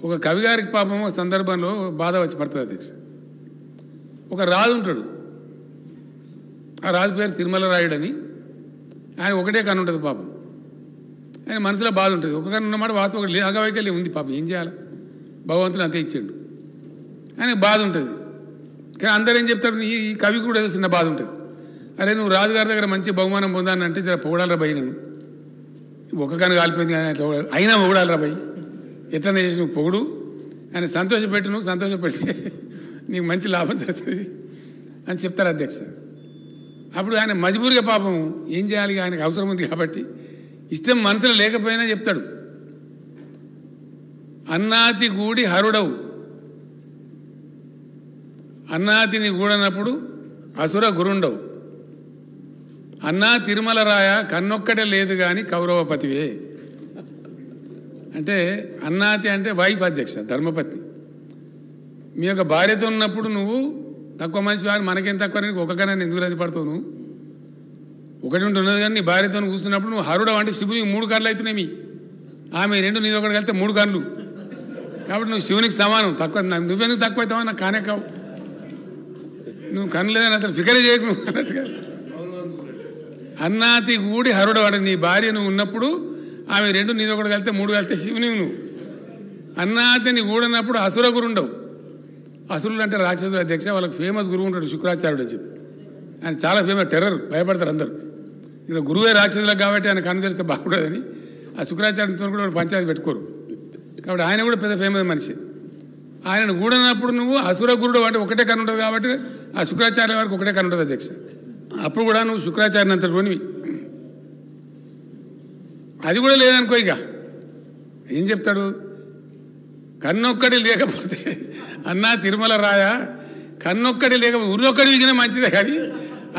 ఒక కవి గారికి పాపం ఒక సందర్భంలో బాధ వచ్చి పడుతుంది అధ్యక్ష. ఒక రాజు ఉంటాడు, ఆ రాజు పేరు తిరుమల రాయుడని. ఆయన ఒకటే కన్ను ఉంటుంది పాపం. ఆయన మనసులో బాధ ఉంటుంది. ఒక కన్ను ఉన్నమాట వాస్తవం ఒక అగవైకల్యం ఉంది పాపం. ఏం చేయాలి, భగవంతుడు అంతే ఇచ్చాడు. ఆయనకు బాధ ఉంటుంది. కానీ అందరూ ఏం చెప్తారు, ఈ కవి కూడా ఏదో చిన్న బాధ ఉంటుంది. అరే నువ్వు రాజుగారి దగ్గర మంచి బహుమానం పొందానంటే జర పొగడాలరా భయ్, నేను ఒక కన్ను కాలిపోయింది కానీ అట్లా అయినా పొగడాలరా భయ్, ఎట్లనే చేసి నువ్వు పొగుడు, ఆయన సంతోషపెట్టు, నువ్వు సంతోషపెడితే నీకు మంచి లాభం జరుగుతుంది అని చెప్తారు అధ్యక్ష. అప్పుడు ఆయన మజబూరిగా పాపం ఏం చేయాలి, ఆయనకు అవసరం ఉంది కాబట్టి ఇష్టం మనసులో లేకపోయినా చెప్తాడు, అన్నాతి గూడి హరుడవు, అన్నాతిని గూడనప్పుడు అసుర గురుండవు, అన్నా తిరుమల రాయ కన్నొక్కటే లేదు కానీ కౌరవపతివే. అంటే అన్నాతి అంటే వైఫ్ అధ్యక్ష, ధర్మపత్ని. మీ యొక్క భార్యతో ఉన్నప్పుడు నువ్వు తక్కువ మనిషి వారు, మనకేం తక్కువ, ఒక కన్నా ఎందుకు రద్దు పడతావు, నువ్వు ఒకటి ఉంటున్నది కానీ నీ భార్యతో కూర్చున్నప్పుడు నువ్వు హరుడవు. అంటే శివునికి 3 కళ్ళు అవుతున్నాయి, మీ ఆమె 2 నీది ఒకటి కలిస్తే 3 కళ్ళు. కాబట్టి నువ్వు శివునికి సమానం. తక్కువ నువ్వెందుకు తక్కువ అవుతావా, నాకు కానే కావు, నువ్వు కన్ను లేదని అసలు ఫికరే చేయకు నువ్వు అన్నట్టుగా. అన్నాతి గూడి హరుడవు అంటే నీ భార్య నువ్వు ఉన్నప్పుడు ఆమె 2 నీది ఒకటి కలిస్తే 3 కలిస్తే శివుని నువ్వు. అన్నాతిని గూడన్నప్పుడు అసుర గురుండవు. అసురులు అంటే రాక్షసులు అధ్యక్ష. వాళ్ళకి ఫేమస్ గురువు ఉంటాడు శుక్రాచార్యుడు అని చెప్పి. ఆయన చాలా ఫేమస్, టెర్రర్, భయపడతారు అందరూ. ఇక్కడ గురువే రాక్షసులకు కాబట్టి ఆయన కన్ను తెరిస్తే బాగుండదని ఆ శుక్రాచార్యుడితో కూడా పంచాయతీ పెట్టుకోరు. కాబట్టి ఆయన కూడా పెద్ద ఫేమస్ మనిషి. ఆయనను గూడనప్పుడు నువ్వు అసుర గురుడు అంటే ఒకటే కన్ను ఉంటుంది కాబట్టి ఆ శుక్రాచార్య వారికి ఒకటే కన్ను ఉంటుంది అధ్యక్ష. అప్పుడు కూడా నువ్వు శుక్రాచార్యని అంత రోనివి. అది కూడా లేదనుకో, ఇక ఏం చెప్తాడు, కన్నొక్కడి లేకపోతే అన్నా తిరుమల రాయ కన్నొక్కడి లేకపోతే ఉర్రొక్కడి విగిన మంచిదే, కానీ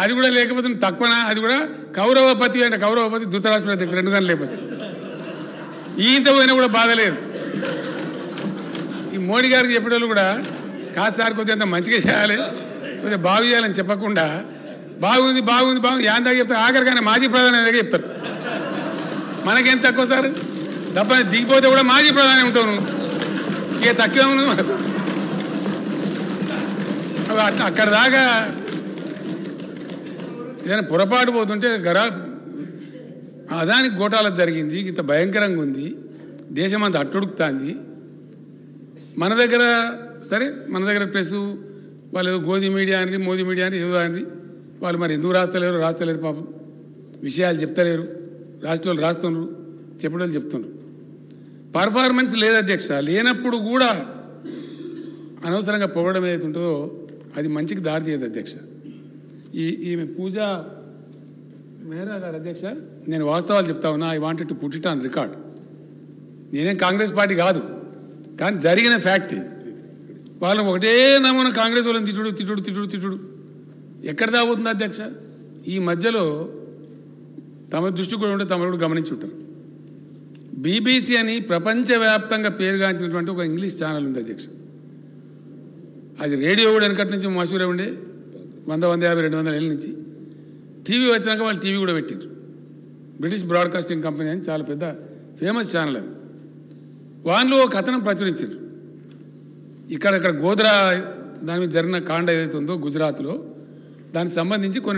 అది కూడా లేకపోతే తక్కువనా, అది కూడా కౌరవపతి అంటే కౌరవపతి ధృతరాష్ట్రుడు అధ్యక్ష 2 గంటలు లేకపోతే ఈయంత పోయినా కూడా బాధ లేదు. ఈ మోడీ గారికి చెప్పేటోళ్ళు కూడా కాదు సార్ కొద్దిగా అంత మంచిగా చేయాలి, కొద్దిగా బాగు చేయాలని చెప్పకుండా బాగుంది బాగుంది బాగుంది యాందాక చెప్తారు. ఆఖరికైనా మాజీ ప్రధాని దగ్గర చెప్తారు. మనకేం తక్కువ సార్, తప్ప దిగిపోతే కూడా మాజీ ప్రధాని ఉంటావు నువ్వు, ఇక తక్కువ ఉంది మనకు. అక్కడ దాకా ఏదైనా పొరపాటు పోతుంటే అదానికి గోటాలకు జరిగింది, ఇంత భయంకరంగా ఉంది, దేశమంతా అట్టుడుకుతుంది. మన దగ్గర సరే, మన దగ్గర ప్రెస్ వాళ్ళు ఏదో గోధి మీడియా అని మోదీ మీడియా అని ఏదో అని వాళ్ళు మరి ఎందుకు రాస్తలేరు పాపం, విషయాలు చెప్తలేరు, రాష్ట్రాలు రాస్తున్నారు, చెప్పేవాళ్ళు చెప్తున్నారు. పర్ఫార్మెన్స్ లేదు అధ్యక్ష. లేనప్పుడు కూడా అనవసరంగా పొగడం ఏదైతే ఉంటుందో అది మంచికి దారి తీయదు అధ్యక్ష. ఈమె పూజ మేరా గారు అధ్యక్ష, నేను వాస్తవాలు చెప్తా ఉన్నా. I wanted to put it on record. నేనేం కాంగ్రెస్ పార్టీ కాదు, కానీ జరిగిన ఫ్యాక్ట్. వాళ్ళని ఒకటే నమూనా కాంగ్రెస్ వాళ్ళని తిట్టుడు ఎక్కడ దాగుతుంది అధ్యక్ష. ఈ మధ్యలో తమ దృష్టి కూడా ఉంటే తమరు కూడా గమనించి ఉంటారు. బీబీసీ అని ప్రపంచవ్యాప్తంగా పేరుగాంచినటువంటి ఒక ఇంగ్లీష్ ఛానల్ ఉంది అధ్యక్ష. అది రేడియో కూడా వెనకటి నుంచి మషూరే ఉండే, 100, 150, 200 ఏళ్ళ నుంచి. టీవీ వచ్చినాక వాళ్ళు టీవీ కూడా పెట్టారు. బ్రిటిష్ బ్రాడ్కాస్టింగ్ కంపెనీ అని చాలా పెద్ద ఫేమస్ ఛానల్ అది. వాళ్ళు ఒక కథనం ప్రచురించారు. ఇక్కడ గోద్రా దాని మీద జరిగిన కాండ ఏదైతే ఉందో గుజరాత్లో, దానికి సంబంధించి కొన్ని